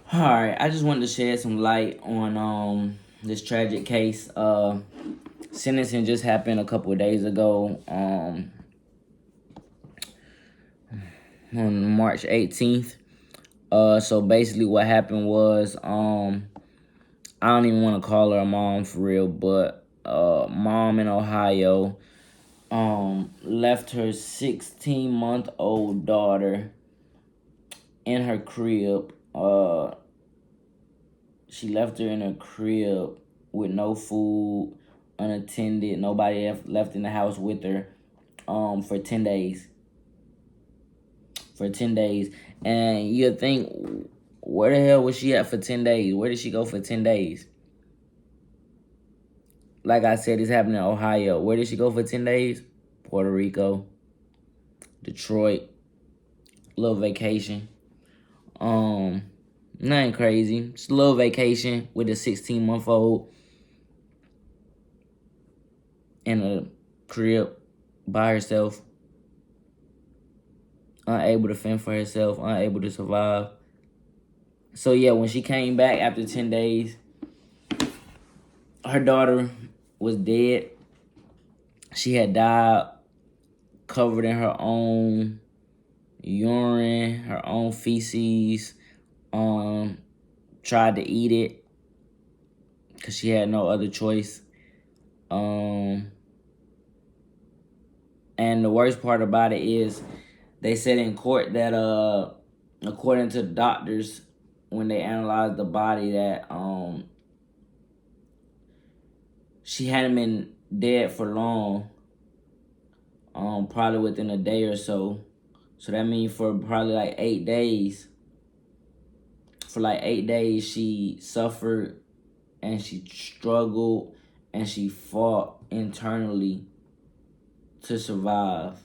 All right, I just wanted to shed some light on this tragic case. Sentencing just happened a couple of days ago. On March 18th. So basically, what happened was I don't even want to call her a mom for real, but mom in Ohio left her 16-month-old daughter in her crib. She left her in her crib with no food, unattended, nobody left in the house with her for 10 days. For 10 days. And you think, where the hell was she at for 10 days? Where did she go for 10 days? Like I said, it's happening in Ohio. Where did she go for 10 days? Puerto Rico, Detroit, little vacation. Nothing crazy. Just a little vacation with a 16-month-old in a crib by herself, unable to fend for herself, unable to survive. So yeah, when she came back after 10 days, her daughter was dead. She had died covered in her own urine, her own feces. Tried to eat it because she had no other choice. And the worst part about it is they said in court that according to the doctors, when they analyzed the body, that she hadn't been dead for long. Probably within a day or so. So that means for probably like 8 days. For like 8 days, she suffered and she struggled and she fought internally to survive.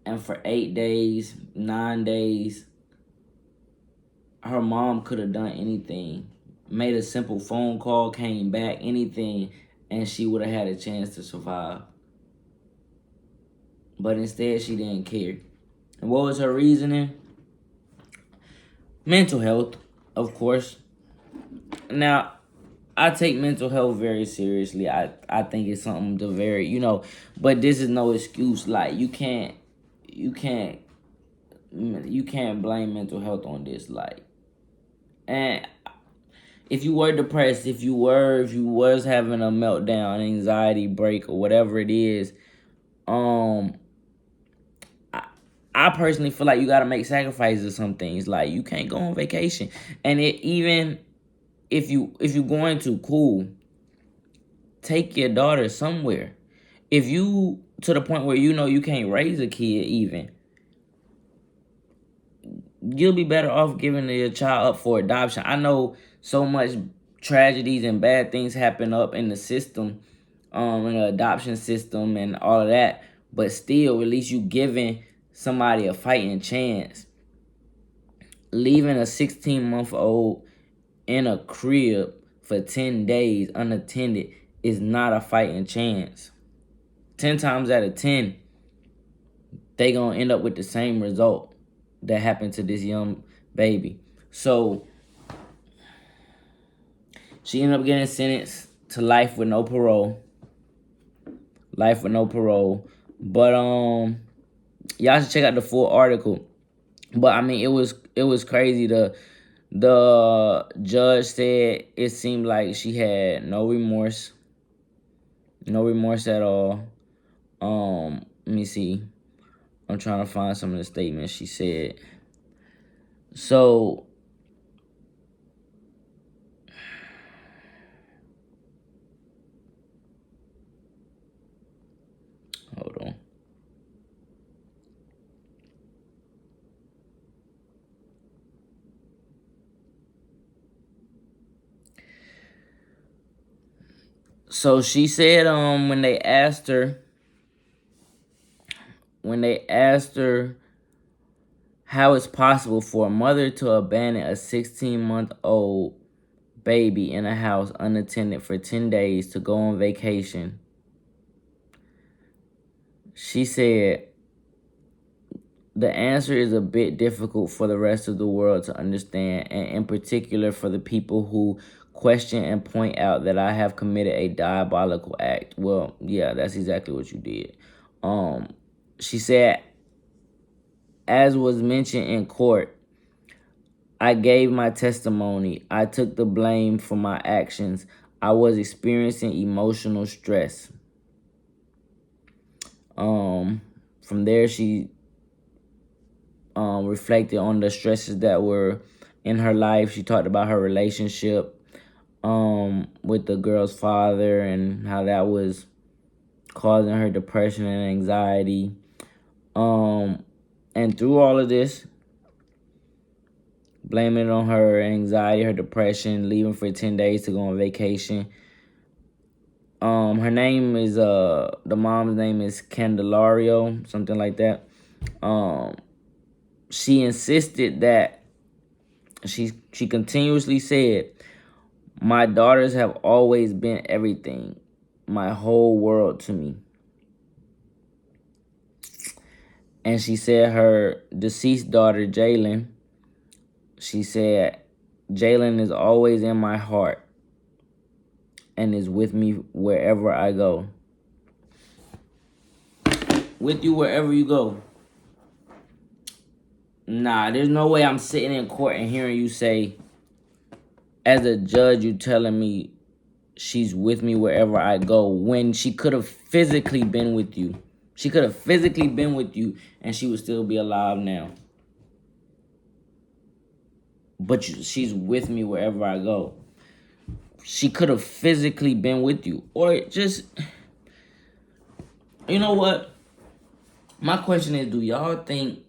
And for 8 days, 9 days, her mom could have done anything. Made a simple phone call, came back, anything, and she would have had a chance to survive. But instead, she didn't care. And what was her reasoning? Mental health, of course. Now, I take mental health very seriously. I think it's something to but this is no excuse. Like you can't blame mental health on this. Like, and if you were depressed, if you was having a meltdown, anxiety break, or whatever it is, um, I personally feel like you gotta make sacrifices of some things. Like you can't go on vacation, and even if you going to, cool, take your daughter somewhere. If you to the point where you can't raise a kid, even you'll be better off giving your child up for adoption. I know so much tragedies and bad things happen up in the system, in the adoption system and all of that. But still, at least you giving somebody a fighting chance. Leaving a 16-month-old in a crib for 10 days unattended is not a fighting chance. 10 times out of 10, they gonna end up with the same result that happened to this young baby. So she ended up getting sentenced to life with no parole. Life with no parole. But y'all should check out the full article. But I mean, it was crazy. The judge said it seemed like she had no remorse. No remorse at all. Let me see. I'm trying to find some of the statements she said. So hold on. So she said when they asked her how it's possible for a mother to abandon a 16-month-old baby in a house unattended for 10 days to go on vacation, she said The answer is a bit difficult for the rest of the world to understand, and in particular for the people who question and point out that I have committed a diabolical act. Well, yeah, that's exactly what you did. She said, as was mentioned in court, I gave my testimony. I took the blame for my actions. I was experiencing emotional stress. From there, she reflected on the stresses that were in her life. She talked about her relationship with the girl's father and how that was causing her depression and anxiety. And through all of this, blaming it on her anxiety, her depression, leaving for 10 days to go on vacation. Her name is the mom's name is Candelario, something like that. She insisted that she continuously said, my daughters have always been everything, my whole world to me. And she said her deceased daughter, Jalen, she said, Jalen is always in my heart and is with me wherever I go. With you wherever you go. Nah, there's no way I'm sitting in court and hearing you say, as a judge, you telling me she's with me wherever I go when she could have physically been with you. She could have physically been with you and she would still be alive now. But she's with me wherever I go. She could have physically been with you. Or just, you know what? My question is, do y'all think,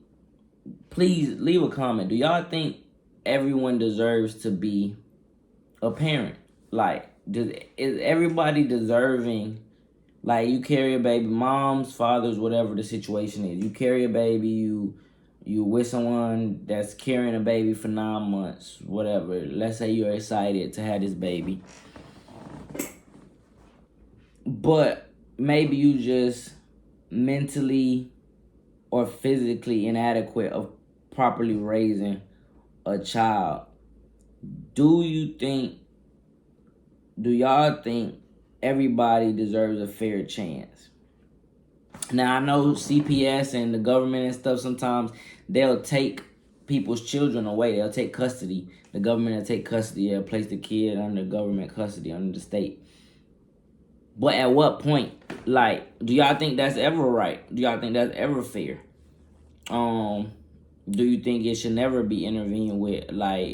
please leave a comment, do y'all think everyone deserves to be a parent? Like, is everybody deserving? Like, you carry a baby, moms, fathers, whatever the situation is. You carry a baby, you with someone that's carrying a baby for 9 months, whatever. Let's say you're excited to have this baby. But maybe you just mentally or physically inadequate of properly raising a child. Do y'all think everybody deserves a fair chance? Now, I know CPS and the government and stuff, sometimes they'll take people's children away. They'll take custody. The government will take custody. They'll place the kid under government custody, under the state. But at what point, like, do y'all think that's ever right? Do y'all think that's ever fair? Do you think it should never be intervened with? Like,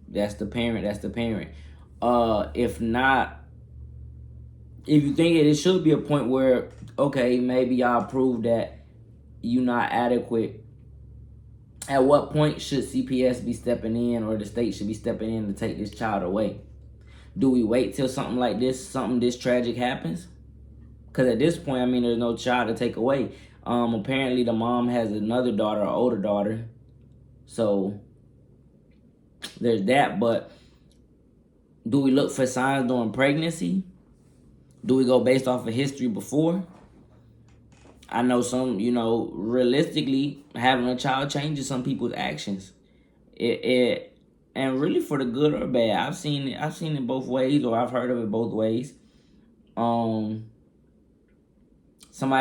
that's the parent, that's the parent. If not, if you think it should be a point where, okay, maybe y'all prove that you're not adequate, at what point should CPS be stepping in or the state should be stepping in to take this child away? Do we wait till something like this, something this tragic happens? Because at this point, I mean, there's no child to take away. Apparently the mom has another daughter, an older daughter. So there's that. But do we look for signs during pregnancy? Do we go based off of history before? I know some, realistically, having a child changes some people's actions. And really for the good or bad. I've seen it both ways, or I've heard of it both ways. Somebody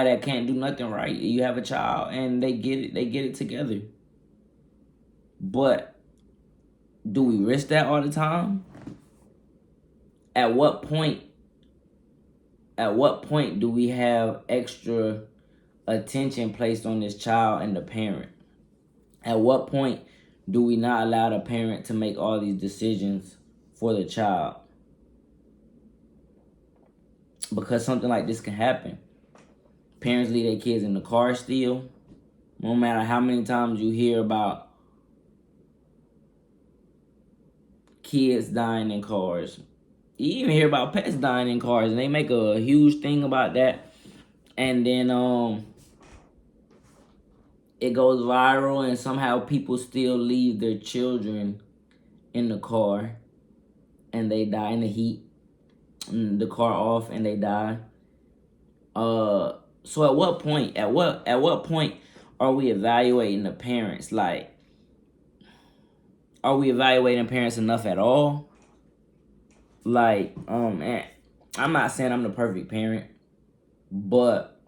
that can't do nothing right, you have a child and they get it together. But do we risk that all the time? At what point do we have extra attention placed on this child and the parent? At what point do we not allow the parent to make all these decisions for the child? Because something like this can happen. Parents leave their kids in the car still. No matter how many times you hear about kids dying in cars. You even hear about pets dying in cars, and they make a huge thing about that. And then it goes viral, and somehow people still leave their children in the car, and they die in the heat. And the car off, and they die. So at what point? are we evaluating the parents? Like, are we evaluating parents enough at all? Like, and I'm not saying I'm the perfect parent, but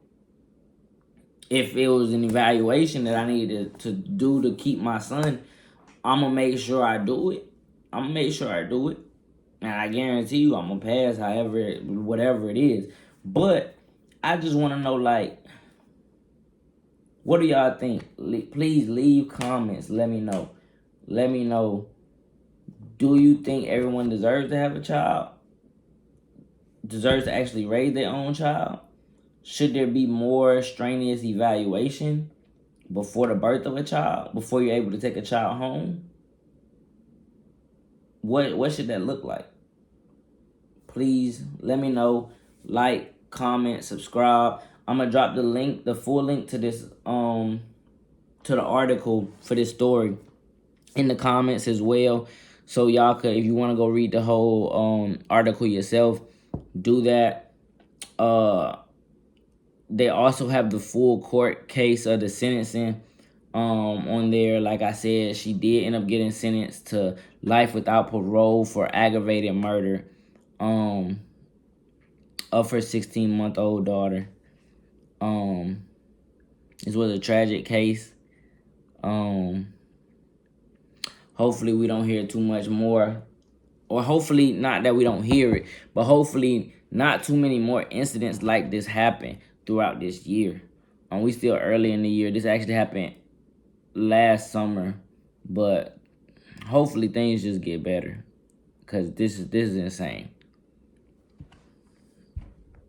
if it was an evaluation that I needed to do to keep my son, I'm gonna make sure I do it. I'm gonna make sure I do it, and I guarantee you, I'm gonna pass. However, whatever it is, but I just want to know, like, what do y'all think? Please leave comments. Let me know. Let me know. Do you think everyone deserves to have a child? Deserves to actually raise their own child? Should there be more strenuous evaluation before the birth of a child? Before you're able to take a child home? What should that look like? Please let me know. Like, comment, subscribe. I'm gonna drop the link, the full link to this to the article for this story in the comments as well. So y'all could, if you want to go read the whole article yourself, do that. They also have the full court case of the sentencing on there. Like I said, she did end up getting sentenced to life without parole for aggravated murder of her 16-month-old daughter. This was a tragic case. Hopefully we don't hear too much more, or hopefully not that we don't hear it, but hopefully not too many more incidents like this happen throughout this year. We still early in the year. This actually happened last summer, but hopefully things just get better, because this is insane.